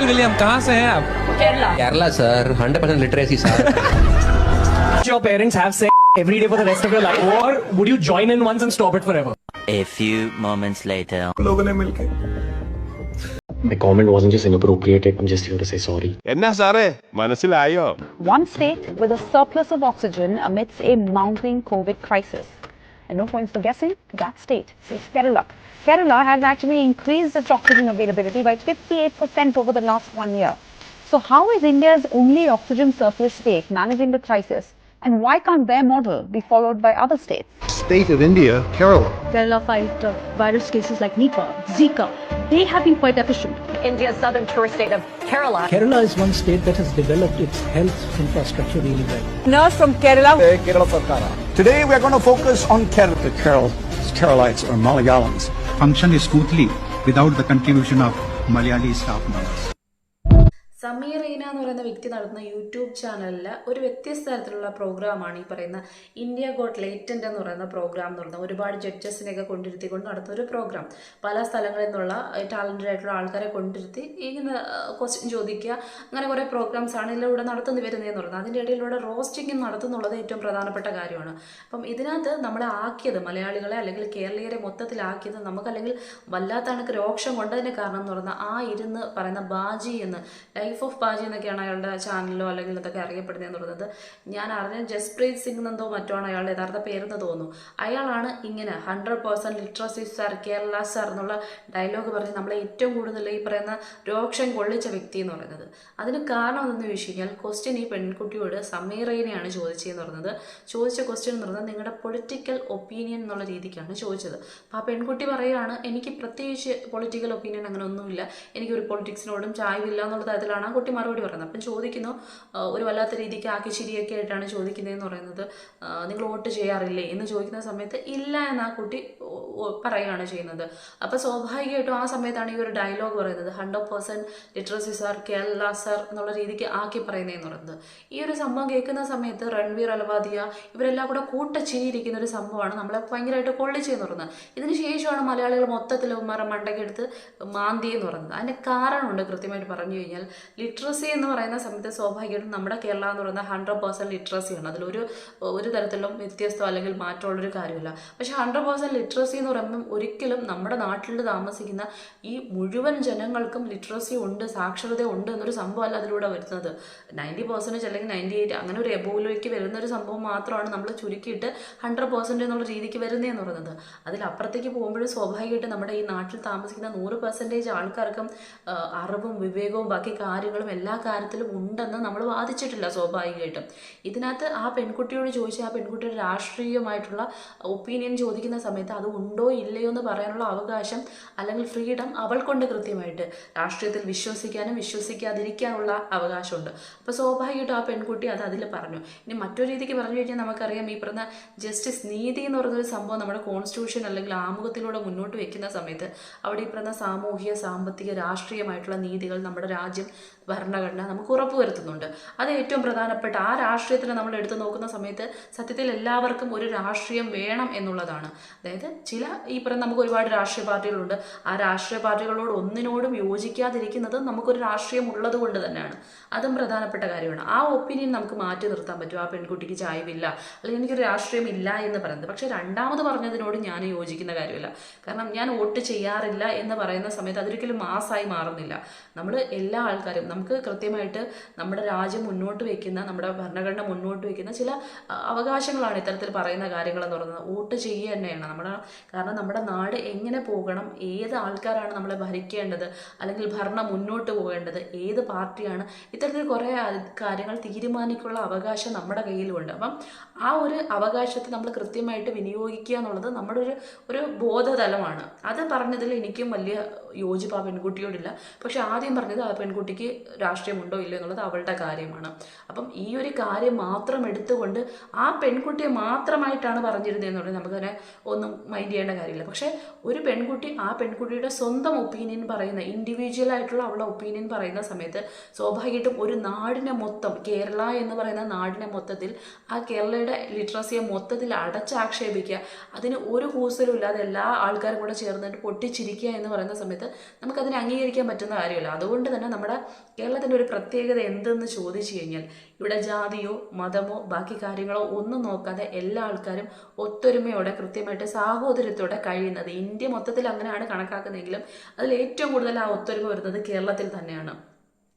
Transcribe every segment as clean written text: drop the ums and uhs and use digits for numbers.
William कहाँ से हैं आप? Kerala sir, 100% literacy sir. Your parents have sex every day for the rest of your life, or would you join in once and stop it forever? A few moments later. My comment wasn't just inappropriate, I'm just here to say sorry. എന്നാ സാറേ മനസ്സിലായോ? One state with a surplus of oxygen amidst a mounting COVID crisis. And no points for guessing, that state is Kerala. Kerala has actually increased its oxygen availability by 58% over the last 1 year. So how is India's only oxygen surplus state managing the crisis? And why can't their model be followed by other states? State of India, Kerala. Kerala fight virus cases like Nipah, Zika. They have been quite efficient. India's southern tourist state of Kerala. Kerala is one state that has developed its health infrastructure really well. Nurse from Kerala. Today we are going to focus on Kerala. The Keralites or Malayalams function smoothly without the contribution of Malayali staff members. Sameer Reena എന്ന് പറയുന്ന വ്യക്തി നടത്തുന്ന YouTube ചാനലിൽ ഒരു വ്യത്യസ്ത തരത്തിലുള്ള പ്രോഗ്രാമാണ് ഈ പറയുന്ന ഇന്ത്യ ഗോട്ട് ലേറ്റൻ്റ് എന്ന് പറയുന്ന പ്രോഗ്രാം എന്ന് പറയുന്നത്. ഒരുപാട് ജഡ്ജസിനെയൊക്കെ കൊണ്ടിരുത്തിക്കൊണ്ട് നടത്തുന്ന ഒരു പ്രോഗ്രാം. പല സ്ഥലങ്ങളിൽ നിന്നുള്ള ടാലൻറ്റഡ് ആയിട്ടുള്ള ആൾക്കാരെ കൊണ്ടിരുത്തി ഇങ്ങനെ ക്വസ്റ്റ്യൻ ചോദിക്കുക, അങ്ങനെ കുറേ പ്രോഗ്രാംസാണ് ഇതിലൂടെ നടത്തുന്നു വരുന്നതെന്ന് പറയുന്നത്. അതിൻ്റെ ഇടയിലൂടെ റോസ്റ്റിംഗ് നടത്തുന്നുള്ളത് ഏറ്റവും പ്രധാനപ്പെട്ട കാര്യമാണ്. അപ്പം ഇതിനകത്ത് നമ്മളെ ആക്കിയത് മലയാളികളെ അല്ലെങ്കിൽ കേരളീയരെ മൊത്തത്തിലാക്കിയത് നമുക്കല്ലെങ്കിൽ വല്ലാത്ത കണക്ക് രോക്ഷം കൊണ്ടതിന് കാരണം എന്ന് പറയുന്നത് ആ ഇരുന്ന് പറയുന്ന ബാജി എന്ന് ലൈഫ് ഓഫ് ബാജി എന്നൊക്കെയാണ് അയാളുടെ ചാനലിലോ അല്ലെങ്കിൽ ഇതൊക്കെ അറിയപ്പെടുന്നതെന്ന് പറയുന്നത്. ഞാൻ അറിഞ്ഞ ജസ്പ്രീത് സിംഗ് എന്നെന്തോ മറ്റോ ആണ് അയാളുടെ യഥാർത്ഥ പേരെന്ന് തോന്നുന്നു. അയാളാണ് ഇങ്ങനെ 100% ലിറ്ററസി സാർ കേരള സാർ എന്നുള്ള ഡയലോഗ് പറഞ്ഞ് നമ്മളെ ഏറ്റവും കൂടുതൽ ഈ പറയുന്ന രോക്ഷം കൊള്ളിച്ച വ്യക്തി എന്ന് പറയുന്നത്. അതിന് കാരണം എന്തെന്ന് ചോദിച്ചു കഴിഞ്ഞാൽ ക്വസ്റ്റ്യൻ ഈ പെൺകുട്ടിയോട് സമീറയിനെയാണ് ചോദിച്ചതെന്ന് പറയുന്നത്. ചോദിച്ച ക്വസ്റ്റ്യൻ എന്ന് പറയുന്നത് നിങ്ങളുടെ പൊളിറ്റിക്കൽ ഒപ്പീനിയൻ എന്നുള്ള രീതിക്കാണ് ചോദിച്ചത്. അപ്പോൾ ആ പെൺകുട്ടി പറയുകയാണ് എനിക്ക് പ്രത്യേകിച്ച് പൊളിറ്റിക്കൽ ഒപ്പീനിയൻ അങ്ങനെ ഒന്നുമില്ല, എനിക്കൊരു പൊളിറ്റിക്സിനോടും ചായവില്ല എന്നുള്ള തരത്തിലാണ് ആ കുട്ടി മറുപടി പറയുന്നത്. അപ്പം ചോദിക്കുന്നു, ഒരു വല്ലാത്ത രീതിക്ക് ആക്കി ശരിയൊക്കെ ആയിട്ടാണ് ചോദിക്കുന്നതെന്ന് പറയുന്നത്. നിങ്ങൾ വോട്ട് ചെയ്യാറില്ലേ എന്ന് ചോദിക്കുന്ന സമയത്ത് ഇല്ല എന്ന് ആ കുട്ടി പറയുകയാണ് ചെയ്യുന്നത്. അപ്പോൾ സ്വാഭാവികമായിട്ടും ആ സമയത്താണ് ഈ ഒരു ഡയലോഗ് പറയുന്നത് 100% ലിറ്ററസി സാർ കേരള സാർ എന്നുള്ള രീതിക്ക് ആക്കി പറയുന്നതെന്ന് പറയുന്നത്. ഈ ഒരു സംഭവം കേൾക്കുന്ന സമയത്ത് രൺവീർ അലവാദിയ ഇവരെല്ലാം കൂടെ കൂട്ടച്ചിരിയിരിക്കുന്ന ഒരു സംഭവമാണ് നമ്മളെ ഭയങ്കരമായിട്ട് കൊള്ളിച്ചെന്ന് പറയുന്നത്. ഇതിന് ശേഷമാണ് മലയാളികൾ മൊത്തത്തിൽ മണ്ടക്കെടുത്ത് മാന്തി എന്ന് പറയുന്നത്. അതിൻ്റെ കാരണമുണ്ട് കൃത്യമായിട്ട് പറഞ്ഞു കഴിഞ്ഞാൽ ലിറ്ററസി എന്ന് പറയുന്ന സമയത്ത് സ്വാഭാവികമായിട്ടും നമ്മുടെ കേരള എന്ന് പറയുന്നത് 100% ലിറ്ററസിയാണ്. ഒരു തരത്തിലും വ്യത്യസ്തം അല്ലെങ്കിൽ മാറ്റമുള്ളൊരു കാര്യമില്ല. പക്ഷെ 100% ലിറ്ററസി എന്ന് പറയുമ്പം ഒരിക്കലും നമ്മുടെ നാട്ടിൽ താമസിക്കുന്ന ഈ മുഴുവൻ ജനങ്ങൾക്കും ലിറ്ററസി ഉണ്ട്, സാക്ഷരത ഉണ്ട് എന്നൊരു സംഭവമല്ല അതിലൂടെ വരുന്നത്. 90% അല്ലെങ്കിൽ 98 അങ്ങനെ ഒരു എബോയിലേക്ക് വരുന്നൊരു സംഭവം മാത്രമാണ് നമ്മൾ ചുരുക്കിയിട്ട് 100% എന്നുള്ള രീതിക്ക് വരുന്നതെന്ന് പറയുന്നത്. അതിലപ്പുറത്തേക്ക് പോകുമ്പോഴും സ്വാഭാവികമായിട്ട് നമ്മുടെ ഈ നാട്ടിൽ താമസിക്കുന്ന 100% ആൾക്കാർക്കും അറിവും വിവേകവും ബാക്കി കാര്യങ്ങളും എല്ലാ കാര്യത്തിലും ഉണ്ടെന്ന് നമ്മൾ വാദിച്ചിട്ടില്ല സ്വാഭാവികമായിട്ടും. ഇതിനകത്ത് ആ പെൺകുട്ടിയോട് ചോദിച്ചാൽ ആ പെൺകുട്ടിയുടെ രാഷ്ട്രീയമായിട്ടുള്ള ഒപ്പീനിയൻ ചോദിക്കുന്ന സമയത്ത് അത് ഉണ്ടോ ഇല്ലയോ എന്ന് പറയാനുള്ള അവകാശം അല്ലെങ്കിൽ ഫ്രീഡം അവൾക്കുണ്ട്. കൃത്യമായിട്ട് രാഷ്ട്രീയത്തിൽ വിശ്വസിക്കാനും വിശ്വസിക്കാതിരിക്കാനുള്ള അവകാശമുണ്ട്. അപ്പോൾ സ്വാഭാവികമായിട്ടും ആ പെൺകുട്ടി അത് അതിൽ പറഞ്ഞു. ഇനി മറ്റൊരു രീതിക്ക് പറഞ്ഞു കഴിഞ്ഞാൽ നമുക്കറിയാം ഈ പറഞ്ഞ ജസ്റ്റിസ് നീതി എന്ന് പറയുന്നൊരു സംഭവം നമ്മുടെ കോൺസ്റ്റിറ്റ്യൂഷൻ അല്ലെങ്കിൽ ആമുഖത്തിലൂടെ മുന്നോട്ട് വെക്കുന്ന സമയത്ത് അവിടെ ഈ പറഞ്ഞ സാമൂഹിക സാമ്പത്തിക രാഷ്ട്രീയമായിട്ടുള്ള നീതികൾ നമ്മുടെ രാജ്യം ഭരണഘടന നമുക്ക് ഉറപ്പുവരുത്തുന്നുണ്ട്. അത് ഏറ്റവും പ്രധാനപ്പെട്ട ആ രാഷ്ട്രീയത്തിന് നമ്മൾ എടുത്തു നോക്കുന്ന സമയത്ത് സത്യത്തിൽ എല്ലാവർക്കും ഒരു രാഷ്ട്രീയം വേണം എന്നുള്ളതാണ്. അതായത് ഈ പറഞ്ഞ നമുക്ക് ഒരുപാട് രാഷ്ട്രീയ പാർട്ടികളുണ്ട്. ആ രാഷ്ട്രീയ പാർട്ടികളോട് ഒന്നിനോടും യോജിക്കാതിരിക്കുന്നത് നമുക്കൊരു രാഷ്ട്രീയം ഉള്ളത് കൊണ്ട് തന്നെയാണ്. അതും പ്രധാനപ്പെട്ട കാര്യമാണ്. ആ ഒപ്പീനിയൻ നമുക്ക് മാറ്റി നിർത്താൻ പറ്റും. ആ പെൺകുട്ടിക്ക് ചായവില്ല അല്ലെങ്കിൽ എനിക്കൊരു രാഷ്ട്രീയം ഇല്ല എന്ന് പറയുന്നത്. പക്ഷെ രണ്ടാമത് പറഞ്ഞതിനോട് ഞാൻ യോജിക്കുന്ന കാര്യമില്ല. കാരണം ഞാൻ വോട്ട് ചെയ്യാറില്ല എന്ന് പറയുന്ന സമയത്ത് അതൊരിക്കലും മാസായി മാറുന്നില്ല. നമ്മൾ എല്ലാ ആൾക്കാരും നമുക്ക് കൃത്യമായിട്ട് നമ്മുടെ രാജ്യം മുന്നോട്ട് വയ്ക്കുന്ന നമ്മുടെ ഭരണഘടന മുന്നോട്ട് വയ്ക്കുന്ന ചില അവകാശങ്ങളാണ് ഇത്തരത്തിൽ പറയുന്ന കാര്യങ്ങളെന്ന് പറയുന്നത്. വോട്ട് ചെയ്യുക തന്നെയാണ് കാരണം നമ്മുടെ നാട് എങ്ങനെ പോകണം, ഏത് ആൾക്കാരാണ് നമ്മളെ ഭരിക്കേണ്ടത് അല്ലെങ്കിൽ ഭരണം മുന്നോട്ട് പോകേണ്ടത്, ഏത് പാർട്ടിയാണ്, ഇത്തരത്തിൽ കുറേ കാര്യങ്ങൾ തീരുമാനിക്കാനുള്ള അവകാശം നമ്മുടെ കയ്യിലുമുണ്ട്. അപ്പം ആ ഒരു അവകാശത്തെ നമ്മൾ കൃത്യമായിട്ട് വിനിയോഗിക്കുക എന്നുള്ളത് നമ്മുടെ ഒരു ബോധതലമാണ്. അത് പറഞ്ഞതിൽ എനിക്കും വലിയ യോജിപ്പ് ആ പെൺകുട്ടിയോടില്ല. പക്ഷെ ആദ്യം പറഞ്ഞത് ആ പെൺകുട്ടിക്ക് രാഷ്ട്രീയമുണ്ടോ ഇല്ലയോ എന്നുള്ളത് അവളുടെ കാര്യമാണ്. അപ്പം ഈ ഒരു കാര്യം മാത്രം എടുത്തുകൊണ്ട് ആ പെൺകുട്ടിയെ മാത്രമായിട്ടാണ് പറഞ്ഞിരുന്നതെന്ന് പറഞ്ഞാൽ നമുക്കതിനെ ഒന്നും മൈൻഡ് ചെയ്യേണ്ട കാര്യമില്ല. പക്ഷേ ഒരു പെൺകുട്ടി ആ പെൺകുട്ടിയുടെ സ്വന്തം ഒപ്പീനിയൻ പറയുന്ന ഇൻഡിവിജ്വലായിട്ടുള്ള അവളുടെ ഒപ്പീനിയൻ പറയുന്ന സമയത്ത് സ്വാഭാവികമായിട്ടും ഒരു നാടിനെ മൊത്തം കേരള എന്ന് പറയുന്ന നാടിനെ മൊത്തത്തിൽ ആ കേരളയുടെ ലിറ്ററസിയെ മൊത്തത്തിൽ അടച്ചാക്ഷേപിക്കുക, അതിന് ഒരു കൂസലും ഇല്ലാതെ എല്ലാ ആൾക്കാരും കൂടെ ചേർന്നിട്ട് പൊട്ടിച്ചിരിക്കുക എന്ന് പറയുന്ന സമയത്ത് നമുക്കതിനെ അംഗീകരിക്കാൻ പറ്റുന്ന കാര്യമില്ല. അതുകൊണ്ട് തന്നെ നമ്മുടെ കേരളത്തിൻ്റെ ഒരു പ്രത്യേകത എന്തെന്ന് ചോദിച്ചു കഴിഞ്ഞാൽ ഇവിടെ ജാതിയോ മതമോ ബാക്കി കാര്യങ്ങളോ ഒന്നും നോക്കാതെ എല്ലാ ആൾക്കാരും ഒത്തൊരുമയോടെ കൃത്യമായിട്ട് സാഹോദര്യത്തോടെ കഴിയുന്നത്. ഇന്ത്യ മൊത്തത്തിൽ അങ്ങനെയാണ് കണക്കാക്കുന്നതെങ്കിലും അതിൽ ഏറ്റവും കൂടുതൽ ആ ഒത്തൊരുമ വരുന്നത് കേരളത്തിൽ തന്നെയാണ്.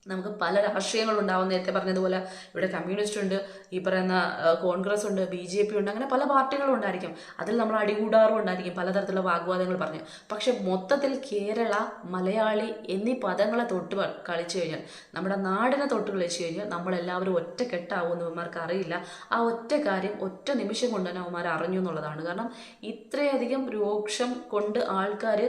നമുക്ക് പല രാഷ്ട്രീയങ്ങളുണ്ടാവും. നേരത്തെ പറഞ്ഞതുപോലെ ഇവിടെ കമ്മ്യൂണിസ്റ്റ് ഉണ്ട്, ഈ പറയുന്ന കോൺഗ്രസ് ഉണ്ട്, BJP ഉണ്ട്, അങ്ങനെ പല പാർട്ടികളും ഉണ്ടായിരിക്കും. അതിൽ നമ്മൾ അടികൂടാറും ഉണ്ടായിരിക്കും, പലതരത്തിലുള്ള വാഗ്വാദങ്ങൾ പറഞ്ഞു. പക്ഷെ മൊത്തത്തിൽ കേരള, മലയാളി എന്നീ പദങ്ങളെ തൊട്ട് കളിച്ചു കഴിഞ്ഞാൽ, നമ്മുടെ നാടിനെ തൊട്ട് കളിച്ചു കഴിഞ്ഞാൽ നമ്മളെല്ലാവരും ഒറ്റക്കെട്ടാവുമെന്ന് ഇവന്മാർക്ക് അറിയില്ല. ആ ഒറ്റ കാര്യം ഒറ്റ നിമിഷം കൊണ്ട് തന്നെ അവന്മാർ അറിഞ്ഞു എന്നുള്ളതാണ്. കാരണം ഇത്രയധികം രോക്ഷം കൊണ്ട് ആൾക്കാർ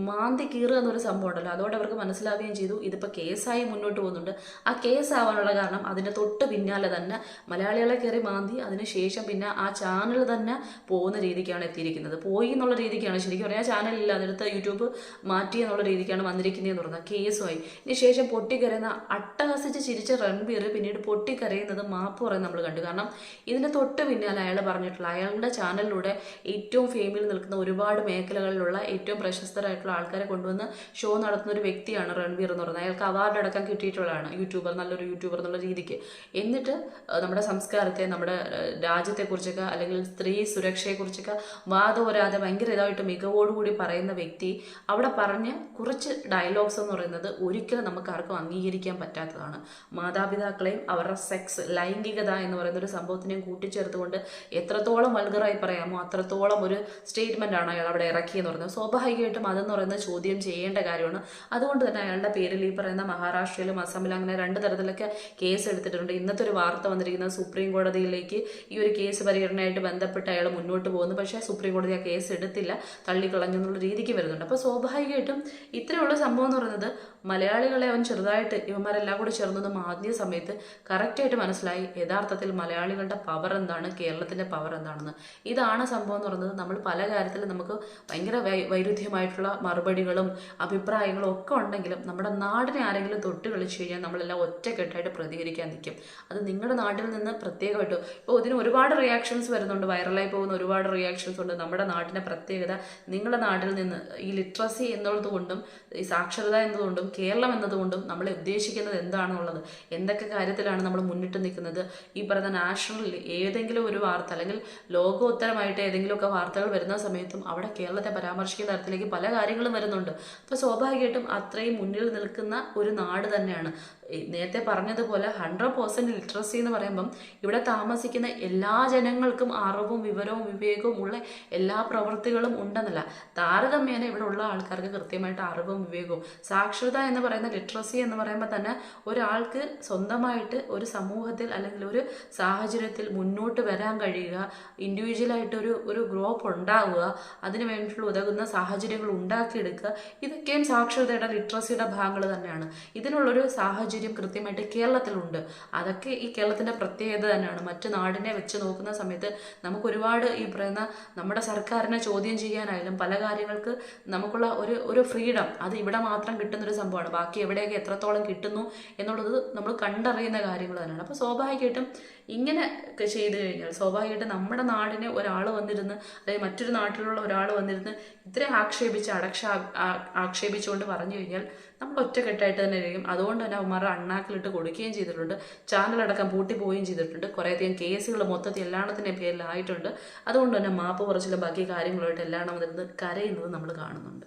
മാന്തി കീറുക എന്നൊരു സംഭവം ഉണ്ടല്ലോ, അതോടെ അവർക്ക് മനസ്സിലാവുകയും ചെയ്തു ഇതിപ്പോൾ കേസായി മുന്നോട്ട് പോകുന്നുണ്ട്. ആ കേസ് ആവാനുള്ള കാരണം അതിൻ്റെ തൊട്ട് പിന്നാലെ തന്നെ മലയാളികളെ കയറി മാന്തി അതിനുശേഷം പിന്നെ ആ ചാനൽ തന്നെ പോകുന്ന രീതിക്കാണ് എത്തിയിരിക്കുന്നത്. പോയി എന്നുള്ള രീതിക്കാണ് ശരിക്കും പറയാം. ആ ചാനലില്ല, അതെടുത്ത് യൂട്യൂബ് മാറ്റി എന്നുള്ള രീതിക്കാണ് വന്നിരിക്കുന്നതെന്ന് പറഞ്ഞാൽ കേസുമായി. ഇതിന് ശേഷം പൊട്ടിക്കരയുന്ന അട്ടഹസിച്ച് ചിരിച്ച രൺബീർ പിന്നീട് പൊട്ടിക്കരയുന്നത് മാപ്പ് പറയുന്നത് നമ്മൾ കണ്ടു. കാരണം ഇതിൻ്റെ തൊട്ട് പിന്നാലെ അയാൾ പറഞ്ഞിട്ടുള്ള അയാളുടെ ചാനലിലൂടെ ഏറ്റവും ഫെയിമിൽ നിൽക്കുന്ന ഒരുപാട് മേഖലകളിലുള്ള ഏറ്റവും പ്രശസ്തരായിട്ടുള്ള ആൾക്കാരെ കൊണ്ടുവന്ന് ഷോ നടത്തുന്ന ഒരു വ്യക്തിയാണ് രൺബീർ എന്ന് പറയുന്നത്. അയാൾക്ക് അവാർഡ് അടക്കം കിട്ടിയിട്ടുള്ളതാണ്, യൂട്യൂബർ, നല്ലൊരു യൂട്യൂബർ എന്നുള്ള രീതിക്ക്. എന്നിട്ട് നമ്മുടെ സംസ്കാരത്തെ, നമ്മുടെ രാജ്യത്തെക്കുറിച്ചൊക്കെ അല്ലെങ്കിൽ സ്ത്രീ സുരക്ഷയെക്കുറിച്ചൊക്കെ വാദോരാതെ ഭയങ്കര ഇതായിട്ട് മികവോടുകൂടി പറയുന്ന വ്യക്തി അവിടെ പറഞ്ഞ കുറച്ച് ഡയലോഗ്സ് എന്ന് പറയുന്നത് ഒരിക്കലും നമുക്ക് ആർക്കും അംഗീകരിക്കാൻ പറ്റാത്തതാണ്. മാതാപിതാക്കളെയും അവരുടെ സെക്സ്, ലൈംഗികത എന്ന് പറയുന്ന ഒരു സംഭവത്തിനെയും കൂട്ടിച്ചേർത്തുകൊണ്ട് എത്രത്തോളം വൾഗറായി പറയാമോ അത്രത്തോളം ഒരു സ്റ്റേറ്റ്മെൻ്റ് ആണ് അയാൾ അവിടെ ഇറക്കിയെന്ന് പറയുന്നത്. സ്വാഭാവികമായിട്ടും അതെന്ന് പറയുന്നത് ചോദ്യം ചെയ്യേണ്ട കാര്യമാണ്. അതുകൊണ്ട് തന്നെ അയാളുടെ പേരിൽ ഈ പറയുന്ന മഹാരാഷ്ട്രയിലും അസമിലും അങ്ങനെ 2 തരത്തിലൊക്കെ കേസ് എടുത്തിട്ടുണ്ട്. ഇന്നത്തെ ഒരു വാർത്ത വന്നിരിക്കുന്നത് സുപ്രീം കോടതിയിലേക്ക് ഈ ഒരു കേസ് പരിഗണനയായിട്ട് ബന്ധപ്പെട്ട് അയാൾ മുന്നോട്ട് പോകുന്നു. പക്ഷേ സുപ്രീം കോടതി ആ കേസ് എടുത്തില്ല, തള്ളിക്കളഞ്ഞു എന്നുള്ള രീതിക്ക് വരുന്നുണ്ട്. അപ്പോൾ സ്വാഭാവികമായിട്ടും ഇത്രയുള്ള സംഭവം എന്ന് പറയുന്നത് മലയാളികളെ അവൻ ചെറുതായിട്ട് ഇവന്മാരെല്ലാം കൂടി ചേർന്നൊന്ന് മാറ്റിയ സമയത്ത് കറക്റ്റായിട്ട് മനസ്സിലായി യഥാർത്ഥത്തിൽ മലയാളികളുടെ പവർ എന്താണ്, കേരളത്തിൻ്റെ പവർ എന്താണെന്ന്. ഇതാണ് സംഭവം എന്ന് പറയുന്നത്. നമ്മൾ പല കാര്യത്തിലും നമുക്ക് ഭയങ്കര വൈരുദ്ധ്യമായിട്ടുള്ള മറുപടികളും അഭിപ്രായങ്ങളും ഒക്കെ ഉണ്ടെങ്കിലും നമ്മുടെ നാടിനെ ആരെങ്കിലും തൊട്ട് കളിച്ചു കഴിഞ്ഞാൽ നമ്മളെല്ലാം ഒറ്റക്കെട്ടായിട്ട് പ്രതികരിക്കാൻ നിൽക്കും. അത് നിങ്ങളുടെ നാട്ടിൽ നിന്ന് പ്രത്യേകമായിട്ട് ഇപ്പോൾ ഇതിന് ഒരുപാട് റിയാക്ഷൻസ് വരുന്നുണ്ട്, വൈറലായി പോകുന്ന ഒരുപാട് റിയാക്ഷൻസ് ഉണ്ട്. നമ്മുടെ നാടിൻ്റെ പ്രത്യേകത നിങ്ങളുടെ നാട്ടിൽ നിന്ന് ഈ ലിറ്ററസി എന്നുള്ളതുകൊണ്ടും ഈ സാക്ഷരത എന്നതുകൊണ്ടും കേരളം എന്നതുകൊണ്ടും നമ്മൾ ഉദ്ദേശിക്കുന്നത് എന്താണെന്നുള്ളത്, എന്തൊക്കെ കാര്യത്തിലാണ് നമ്മൾ മുന്നിട്ട് നിൽക്കുന്നത്, ഈ പറയുന്ന നാഷണൽ ഏതെങ്കിലും ഒരു വാർത്ത അല്ലെങ്കിൽ ലോകോത്തരമായിട്ട് ഏതെങ്കിലുമൊക്കെ വാർത്തകൾ വരുന്ന സമയത്തും അവിടെ കേരളത്തെ പരാമർശിക്കുന്ന തരത്തിലേക്ക് പല കാര്യങ്ങളും വരുന്നുണ്ട്. അപ്പോൾ സ്വാഭാവികമായിട്ടും അത്രയും മുന്നിൽ നിൽക്കുന്ന ഒരു നാട് തന്നെയാണ്. നേരത്തെ പറഞ്ഞതുപോലെ 100% ലിറ്ററസി എന്ന് പറയുമ്പം ഇവിടെ താമസിക്കുന്ന എല്ലാ ജനങ്ങൾക്കും അറിവും വിവരവും വിവേകവും ഉള്ള എല്ലാ പ്രവൃത്തികളും ഉണ്ടെന്നല്ല, താരതമ്യേന ഇവിടെ ഉള്ള ആൾക്കാർക്ക് കൃത്യമായിട്ട് അറിവും വിവേകവും. സാക്ഷരത എന്ന് പറയുന്ന ലിറ്ററസി എന്ന് പറയുമ്പോൾ തന്നെ ഒരാൾക്ക് സ്വന്തമായിട്ട് ഒരു സമൂഹത്തിൽ അല്ലെങ്കിൽ ഒരു സാഹചര്യത്തിൽ മുന്നോട്ട് വരാൻ കഴിയുക, ഇൻഡിവിജ്വലായിട്ട് ഒരു ഗ്രോപ്പ് ഉണ്ടാവുക, അതിന് വേണ്ടിയിട്ടുള്ള ഉതകുന്ന സാഹചര്യങ്ങൾ ഉണ്ടാക്കിയെടുക്കുക, ഇതൊക്കെയും സാക്ഷരതയുടെ ലിറ്ററസിയുടെ ഭാഗങ്ങൾ തന്നെയാണ്. ഇതിനുള്ളൊരു സാഹചര്യം കൃത്യമായിട്ട് കേരളത്തിലുണ്ട്. അതൊക്കെ ഈ കേരളത്തിൻ്റെ പ്രത്യേകത തന്നെയാണ്. മറ്റു നാടിനെ വെച്ച് നോക്കുന്ന സമയത്ത് നമുക്ക് ഒരുപാട് ഈ പറയുന്ന നമ്മുടെ സർക്കാരിനെ ചോദ്യം ചെയ്യാനായാലും പല കാര്യങ്ങൾക്ക് നമുക്കുള്ള ഒരു ഫ്രീഡം അത് ഇവിടെ മാത്രം കിട്ടുന്നൊരു സംഭവമാണ്. ബാക്കി എവിടെയൊക്കെ എത്രത്തോളം കിട്ടുന്നു എന്നുള്ളത് നമ്മൾ കണ്ടറിയുന്ന കാര്യങ്ങൾ തന്നെയാണ്. അപ്പോൾ സ്വാഭാവികമായിട്ടും ഇങ്ങനെ ചെയ്തു കഴിഞ്ഞാൽ സ്വാഭാവികമായിട്ടും നമ്മുടെ നാടിനെ ഒരാൾ വന്നിരുന്ന് അതായത് മറ്റൊരു നാട്ടിലുള്ള ഒരാൾ വന്നിരുന്ന് ഇത്രയും ആക്ഷേപിച്ചുകൊണ്ട് പറഞ്ഞു കഴിഞ്ഞാൽ നമ്മൾ ഒറ്റക്കെട്ടായിട്ട് തന്നെ ഇരിക്കും. അതുകൊണ്ട് തന്നെ അവന്മാരുടെ അണ്ണാക്കിലിട്ട് കൊടുക്കുകയും ചെയ്തിട്ടുണ്ട്, ചാനലടക്കം പൂട്ടിപ്പോവുകയും ചെയ്തിട്ടുണ്ട്, കുറേയധികം കേസുകൾ മൊത്തത്തിൽ എല്ലാത്തിൻ്റെ പേരിലായിട്ടുണ്ട്. അതുകൊണ്ട് തന്നെ മാപ്പ് പറച്ചിലും ബാക്കി കാര്യങ്ങളുമായിട്ട് എല്ലാവരും വന്നിരുന്ന് കരയുന്നത് നമ്മൾ കാണുന്നുണ്ട്.